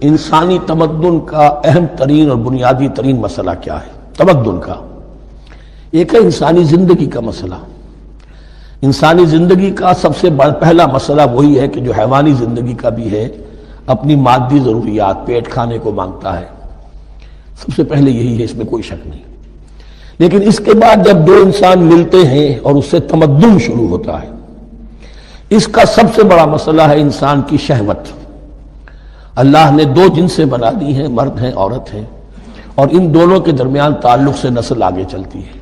انسانی تمدن کا اہم ترین اور بنیادی ترین مسئلہ کیا ہے؟ تمدن کا ایک ہے انسانی زندگی کا مسئلہ۔ انسانی زندگی کا سب سے پہلا مسئلہ وہی ہے کہ جو حیوانی زندگی کا بھی ہے، اپنی مادی ضروریات، پیٹ کھانے کو مانگتا ہے، سب سے پہلے یہی ہے، اس میں کوئی شک نہیں۔ لیکن اس کے بعد جب دو انسان ملتے ہیں اور اس سے تمدن شروع ہوتا ہے، اس کا سب سے بڑا مسئلہ ہے انسان کی شہوت۔ اللہ نے دو جنسیں بنا دی ہیں، مرد ہیں، عورت ہیں، اور ان دونوں کے درمیان تعلق سے نسل آگے چلتی ہے۔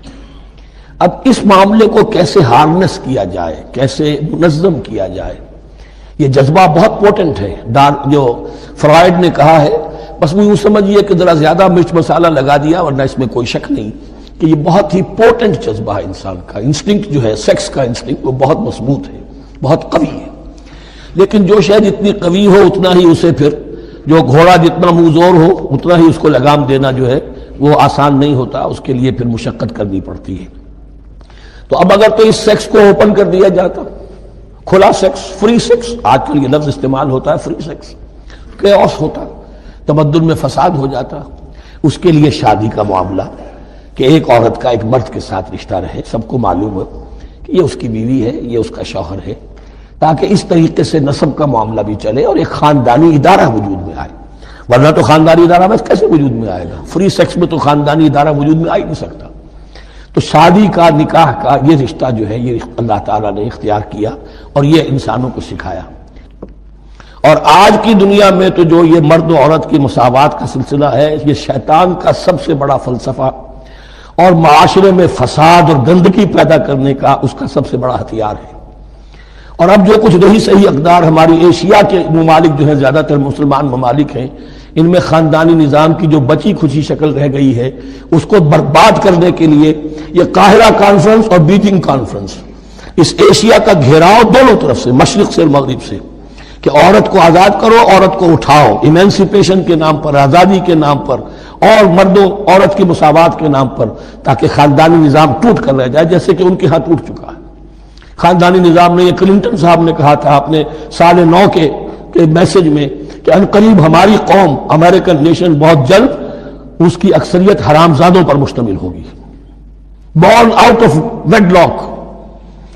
اب اس معاملے کو کیسے ہارنس کیا جائے، کیسے منظم کیا جائے، یہ جذبہ بہت پوٹنٹ ہے۔ جو فرائڈ نے کہا ہے، بس وہ یوں سمجھیے کہ ذرا زیادہ مرچ مسالہ لگا دیا، ورنہ اس میں کوئی شک نہیں کہ یہ بہت ہی پوٹنٹ جذبہ ہے انسان کا۔ انسٹنکٹ جو ہے، سیکس کا انسٹنکٹ، وہ بہت مضبوط ہے، بہت قوی ہے۔ لیکن جو شے جتنی قوی ہو اتنا ہی اسے پھر، جو گھوڑا جتنا منہ زور ہو اتنا ہی اس کو لگام دینا جو ہے وہ آسان نہیں ہوتا، اس کے لیے پھر مشقت کرنی پڑتی ہے۔ تو اب اگر تو اس سیکس کو اوپن کر دیا جاتا، کھلا سیکس، فری سیکس، آج کل یہ لفظ استعمال ہوتا ہے، فری سیکس، کیوس ہوتا، تمدن میں فساد ہو جاتا۔ اس کے لیے شادی کا معاملہ کہ ایک عورت کا ایک مرد کے ساتھ رشتہ رہے، سب کو معلوم ہو کہ یہ اس کی بیوی ہے، یہ اس کا شوہر ہے، تاکہ اس طریقے سے نسب کا معاملہ بھی چلے اور ایک خاندانی ادارہ وجود میں آئے۔ ورنہ تو خاندانی ادارہ بس کیسے وجود میں آئے گا؟ فری سیکس میں تو خاندانی ادارہ وجود میں آ ہی نہیں سکتا۔ تو شادی کا، نکاح کا یہ رشتہ جو ہے، یہ اللہ تعالیٰ نے اختیار کیا اور یہ انسانوں کو سکھایا۔ اور آج کی دنیا میں تو جو یہ مرد و عورت کی مساوات کا سلسلہ ہے، یہ شیطان کا سب سے بڑا فلسفہ اور معاشرے میں فساد اور گندگی پیدا کرنے کا اس کا سب سے بڑا ہتھیار ہے۔ اور اب جو کچھ رہی صحیح اقدار ہماری ایشیا کے ممالک جو ہیں، زیادہ تر مسلمان ممالک ہیں، ان میں خاندانی نظام کی جو بچی کھچی شکل رہ گئی ہے، اس کو برباد کرنے کے لیے یہ قاہرہ کانفرنس اور بیجنگ کانفرنس، اس ایشیا کا گھیراؤ دونوں طرف سے، مشرق سے اور مغرب سے، کہ عورت کو آزاد کرو، عورت کو اٹھاؤ، ایمینسیپیشن کے نام پر، آزادی کے نام پر، اور مرد و عورت کی مساوات کے نام پر، تاکہ خاندانی نظام ٹوٹ کر رہ جائے، جیسے کہ ان کے ہاں ٹوٹ چکا ہے خاندانی نظام نے۔ یہ کلنٹن صاحب نے کہا تھا اپنے سال 9 کے میسج میں کہ عنقریب ہماری قوم، امریکن نیشن، بہت جلد اس کی اکثریت حرامزادوں پر مشتمل ہوگی، بورن آؤٹ آف ویڈ لاک،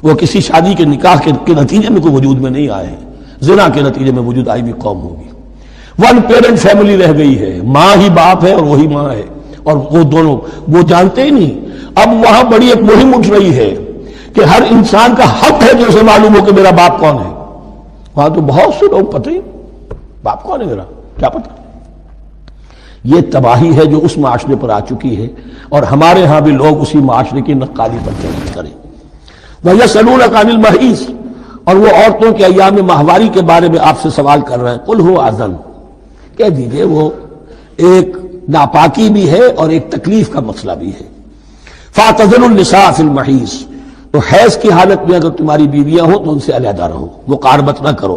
وہ کسی شادی کے نکاح کے نتیجے میں کوئی وجود میں نہیں آئے ہیں، زنا کے نتیجے میں وجود آئی ہوئی قوم ہوگی۔ ون پیرنٹ فیملی رہ گئی ہے، ماں ہی باپ ہے اور وہی ماں ہے، اور وہ دونوں وہ جانتے ہی نہیں۔ اب وہاں بڑی ایک مہم اٹھ رہی ہے کہ ہر انسان کا حق ہے کہ اسے معلوم ہو کہ میرا باپ کون ہے۔ وہاں تو بہت سے لوگ پتہ ہی باپ کون ہے میرا، کیا پتہ۔ یہ تباہی ہے جو اس معاشرے پر آ چکی ہے، اور ہمارے ہاں بھی لوگ اسی معاشرے کی نقالی پر چل کریں۔ وَيَسْأَلُونَكَ عَنِ الْمَحِيضِ، اور وہ عورتوں کے ایام ماہواری کے بارے میں آپ سے سوال کر رہے ہیں۔ قُلْ هُوَ أَذًى، کہہ دیجئے وہ ایک ناپاکی بھی ہے اور ایک تکلیف کا مسئلہ بھی ہے۔ فَاعْتَزِلُوا النِّسَاءَ فِي الْمَحِيضِ، تو حیض کی حالت میں اگر تمہاری بیویاں ہوں تو ان سے علیحدہ رہو، مقاربت نہ کرو۔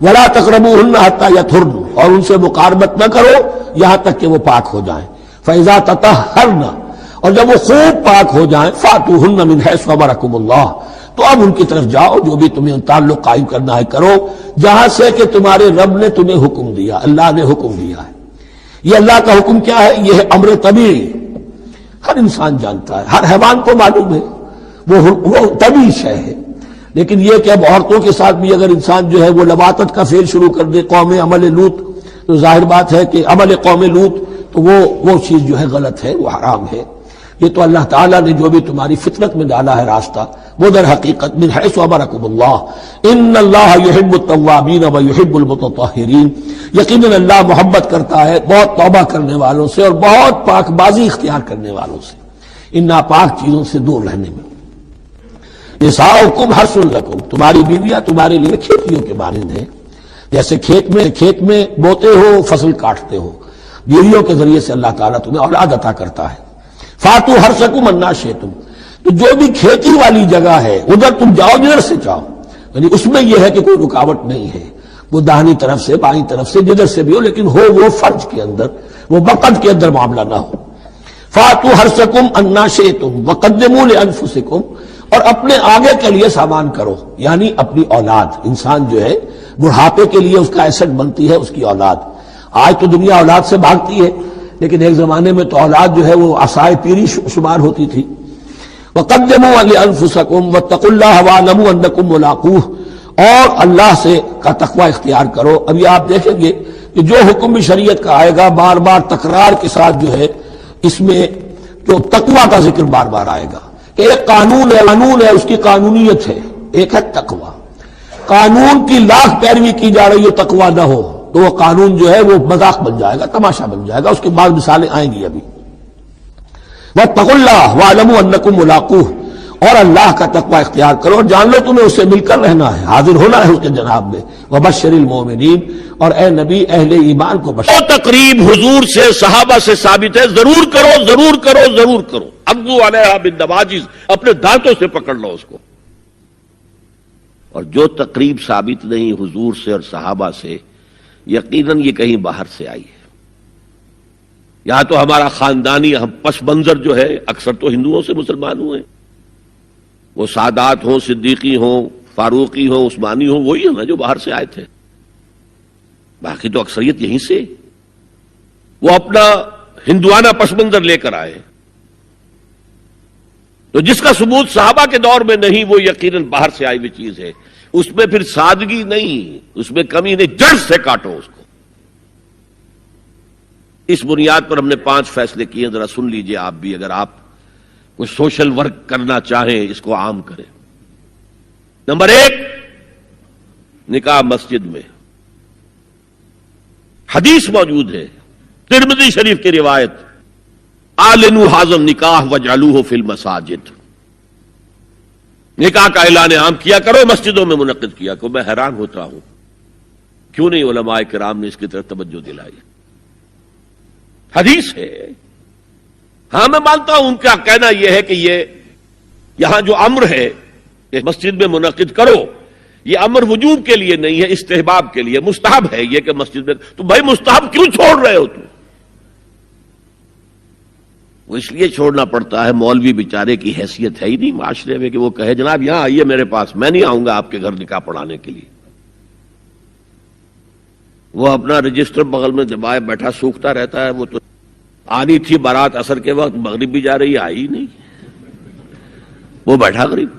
وَلَا تَقْرَبُوهُنَّ حَتَّى يَطْهُرْنَ، اور ان سے مقاربت نہ کرو یہاں تک کہ وہ پاک ہو جائیں۔ فَإِذَا تَطَهَّرْنَ، اور جب وہ خوب پاک ہو جائیں، فَأْتُوهُنَّ مِنْ حَيْثُ أَمَرَكُمُ اللَّهُ، تو اب ان کی طرف جاؤ، جو بھی تمہیں تعلق قائم کرنا ہے کرو، جہاں سے کہ تمہارے رب نے تمہیں حکم دیا، اللہ نے حکم دیا ہے۔ یہ اللہ کا حکم کیا ہے؟ یہ ہے امر طبیعی، ہر انسان جانتا ہے، ہر حیوان کو معلوم ہے، وہ طبیعی شے ہے۔ لیکن یہ کہ اب عورتوں کے ساتھ بھی اگر انسان جو ہے وہ لواطت کا فعل شروع کر دے، قوم عمل لوط، تو ظاہر بات ہے کہ عمل قوم لوط تو وہ چیز جو ہے غلط ہے، وہ حرام ہے۔ یہ تو اللہ تعالیٰ نے جو بھی تمہاری فطرت میں ڈالا ہے راستہ، وہ در حقیقت من حیث امرکم اللہ، ان اللہ یحب التوابین ویحب المتطہرین، یقیناً اللہ محبت کرتا ہے بہت توبہ کرنے والوں سے اور بہت پاک بازی اختیار کرنے والوں سے، ان ناپاک چیزوں سے دور رہنے میں۔ نساؤکم حرث لکم، تمہاری بیویاں تمہارے لیے کھیتیوں کے مانند ہیں، جیسے کھیت میں بوتے ہو، فصل کاٹتے ہو، بیویوں کے ذریعے سے اللہ تعالیٰ تمہیں اولاد عطا کرتا ہے۔ فاتوا حرثکم انا شئتم، تو جو بھی کھیتی والی جگہ ہے ادھر تم جاؤ جدھر سے چاہو، یعنی اس میں یہ ہے کہ کوئی رکاوٹ نہیں ہے، وہ داہنی طرف سے، بائیں طرف سے، جدھر سے بھی ہو، لیکن ہو وہ فرج کے اندر، وہ وقت کے اندر معاملہ نہ ہو۔ فاتوا حرثکم انا شئتم وقدموا لانفسکم، اور اپنے آگے کے لیے سامان کرو، یعنی اپنی اولاد۔ انسان جو ہے بڑھاپے کے لیے اس کا ایسٹ بنتی ہے اس کی اولاد۔ آج تو دنیا اولاد سے بھاگتی ہے، لیکن ایک زمانے میں تو اولاد جو ہے وہ عصائے پیری شمار ہوتی تھی. وَقَدِّمُوا لِأَنفُسَكُمْ وَاتَّقُوا اللَّهَ وَاعْلَمُوا أَنَّكُمْ مُلَاقُوهُ، اور اللہ سے کا تقوی اختیار کرو. ابھی آپ دیکھیں گے کہ جو حکم بھی شریعت کا آئے گا بار بار تکرار کے ساتھ جو ہے اس میں جو تقوی کا ذکر بار بار آئے گا. ایک قانون ہے اس کی قانونیت ہے، ایک ہے تقوی. قانون کی لاکھ پیروی کی جا رہی ہے، تقوی نہ ہو تو وہ قانون جو ہے وہ مذاق بن جائے گا، تماشا بن جائے گا. اس کے بعد مثالیں آئیں گی ابھی. وَاتَّقُوا اللَّهَ وَاعْلَمُوا أَنَّكُمْ مُلَاقُوهُ، اور اللہ کا تقوی اختیار کرو اور جان لو تمہیں اس سے مل کر رہنا ہے، حاضر ہونا ہے اس کے جناب میں. وَبَشِّرِ الْمُؤْمِنِينَ، اور اے نبی اہل ایمان کو بشر. وہ تقریب حضور سے صحابہ سے ثابت ہے، ضرور کرو ضرور کرو ضرور کرو. عضوا علیہا بالنواجذ، اپنے دانتوں سے پکڑ لو اس کو. اور جو تقریب ثابت نہیں حضور سے اور صحابہ سے، یقیناً یہ کہیں باہر سے آئی ہے. یہاں تو ہمارا خاندانی پس منظر جو ہے اکثر تو ہندوؤں سے مسلمان ہوئے، وہ سادات ہوں، صدیقی ہوں، فاروقی ہوں، عثمانی ہوں، وہی ہیں نا جو باہر سے آئے تھے. باقی تو اکثریت یہیں سے وہ اپنا ہندوانہ پس منظر لے کر آئے. تو جس کا ثبوت صحابہ کے دور میں نہیں وہ یقیناً باہر سے آئی ہوئی چیز ہے. اس میں پھر سادگی نہیں، اس میں کمی نہیں، جڑ سے کاٹو اس کو. اس بنیاد پر ہم نے 5 فیصلے کیے، ذرا سن لیجئے آپ بھی، اگر آپ کوئی سوشل ورک کرنا چاہیں اس کو عام کریں. نمبر 1، نکاح مسجد میں. حدیث موجود ہے ترمذی شریف کی روایت، اعلنوا ھذا النکاح واجعلوہ فی المساجد، نکاح کا اعلان عام کیا کرو، مسجدوں میں منعقد کیا کرو. میں حیران ہوتا ہوں کیوں نہیں علماء کرام نے اس کی طرف توجہ دلائی. حدیث ہے. ہاں میں مانتا ہوں ان کا کہنا یہ ہے کہ یہ یہاں جو امر ہے کہ مسجد میں منعقد کرو، یہ امر وجوب کے لیے نہیں ہے، استحباب کے لیے. مستحب ہے یہ کہ مسجد میں. تو بھائی مستحب کیوں چھوڑ رہے ہو تم؟ وہ اس لیے چھوڑنا پڑتا ہے، مولوی بیچارے کی حیثیت ہے ہی نہیں معاشرے میں کہ وہ کہے جناب یہاں آئیے میرے پاس، میں نہیں آؤں گا آپ کے گھر نکاح پڑھانے کے لیے. وہ اپنا رجسٹر بغل میں دبائے بیٹھا سوکھتا رہتا ہے. وہ تو آنی تھی بارات عصر کے وقت، مغرب بھی جا رہی ہے، آئی نہیں، وہ بیٹھا غریب.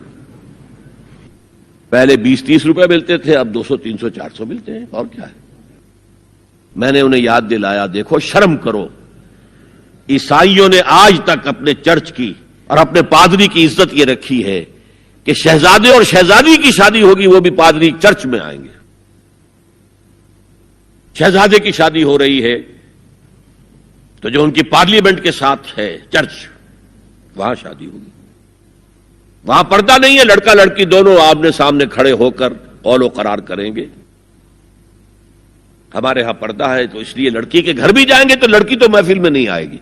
پہلے 20-30 روپے ملتے تھے، اب 200 300 400 ملتے ہیں. اور کیا ہے؟ میں نے انہیں یاد دلایا دیکھو شرم کرو. عیسائیوں نے آج تک اپنے چرچ کی اور اپنے پادری کی عزت یہ رکھی ہے کہ شہزادے اور شہزادی کی شادی ہوگی وہ بھی پادری چرچ میں آئیں گے. شہزادے کی شادی ہو رہی ہے تو جو ان کی پارلیمنٹ کے ساتھ ہے چرچ، وہاں شادی ہوگی. وہاں پردہ نہیں ہے، لڑکا لڑکی دونوں آمنے سامنے کھڑے ہو کر قول و قرار کریں گے. ہمارے ہاں پردہ ہے تو اس لیے لڑکی کے گھر بھی جائیں گے تو لڑکی تو محفل میں نہیں آئے گی.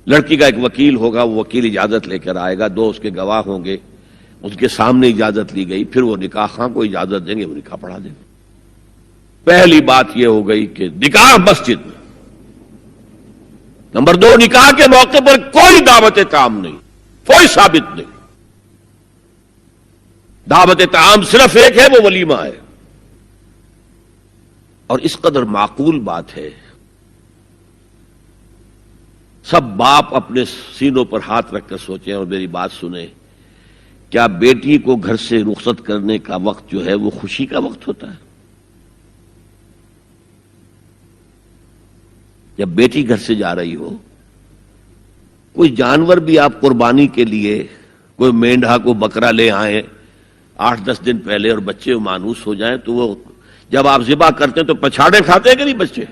لڑکی کا ایک وکیل ہوگا، وہ وکیل اجازت لے کر آئے گا، 2 اس کے گواہ ہوں گے، اس کے سامنے اجازت لی گئی، پھر وہ نکاح خواہ کو اجازت دیں گے، وہ نکاح پڑھا دیں گے. پہلی بات یہ ہو گئی کہ نکاح مسجد میں. نمبر 2، نکاح کے موقع پر کوئی دعوت طعام نہیں، کوئی ثابت نہیں. دعوت طعام صرف ایک ہے، وہ ولیمہ ہے. اور اس قدر معقول بات ہے، سب باپ اپنے سینوں پر ہاتھ رکھ کر سوچیں اور میری بات سنیں. کیا بیٹی کو گھر سے رخصت کرنے کا وقت جو ہے وہ خوشی کا وقت ہوتا ہے؟ جب بیٹی گھر سے جا رہی ہو، کوئی جانور بھی آپ قربانی کے لیے کوئی مینڈھا کو بکرا لے آئیں 8-10 دن پہلے اور بچے مانوس ہو جائیں تو وہ جب آپ ذبح کرتے ہیں تو پچھاڑے کھاتے ہیں کہ نہیں بچے؟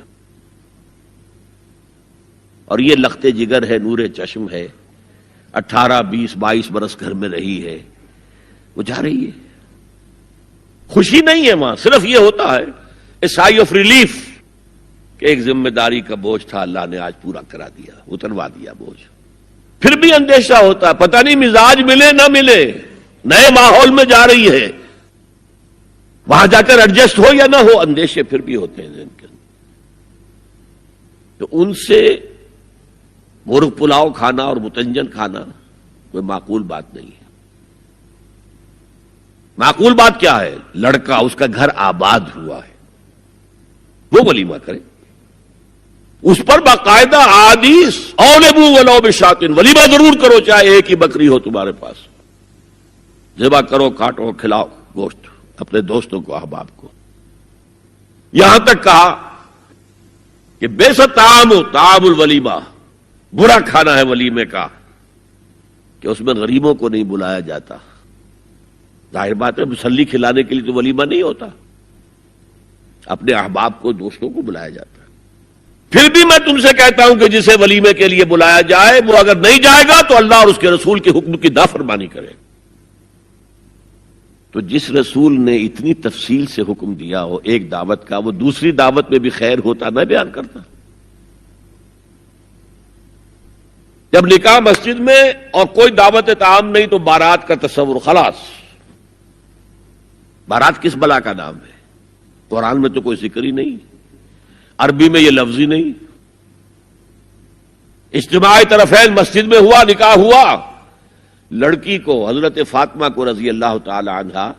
اور یہ لخت جگر ہے، نور چشم ہے، 18 20 22 برس گھر میں رہی ہے، وہ جا رہی ہے. خوشی نہیں ہے وہاں، صرف یہ ہوتا ہے اے سائی آف ریلیف کہ ایک ذمہ داری کا بوجھ تھا، اللہ نے آج پورا کرا دیا، اتروا دیا بوجھ. پھر بھی اندیشہ ہوتا ہے، پتہ نہیں مزاج ملے نہ ملے، نئے ماحول میں جا رہی ہے، وہاں جا کر ایڈجسٹ ہو یا نہ ہو، اندیشے پھر بھی ہوتے ہیں ذہن کے اندر. تو ان سے مرغ پلاؤ کھانا اور متنجن کھانا کوئی معقول بات نہیں ہے. معقول بات کیا ہے؟ لڑکا، اس کا گھر آباد ہوا ہے، وہ ولیمہ کرے. اس پر باقاعدہ احادیث اولبو ولو بشاتن، ولیمہ ضرور کرو چاہے ایک ہی بکری ہو تمہارے پاس، ذبح کرو، کاٹو، کھلاؤ گوشت اپنے دوستوں کو، احباب کو۔ یہاں تک کہا کہ بیسا طعام الولیمہ، برا کھانا ہے ولیمے کا کہ اس میں غریبوں کو نہیں بلایا جاتا۔ ظاہر بات ہے مسلی کھلانے کے لیے تو ولیمہ نہیں ہوتا، اپنے احباب کو، دوستوں کو بلایا جاتا ہے۔ پھر بھی میں تم سے کہتا ہوں کہ جسے ولیمے کے لیے بلایا جائے وہ اگر نہیں جائے گا تو اللہ اور اس کے رسول کے حکم کی نافرمانی کرے۔ تو جس رسول نے اتنی تفصیل سے حکم دیا ہو ایک دعوت کا، وہ دوسری دعوت میں بھی خیر ہوتا نہ بیان کرتا؟ جب نکاح مسجد میں اور کوئی دعوت طعام نہیں تو بارات کا تصور، خلاص۔ بارات کس بلا کا نام ہے؟ قرآن میں تو کوئی ذکر ہی نہیں، عربی میں یہ لفظ ہی نہیں۔ اجتماعی طرفین مسجد میں ہوا، نکاح ہوا، لڑکی کو حضرت فاطمہ کو رضی اللہ تعالی عنہا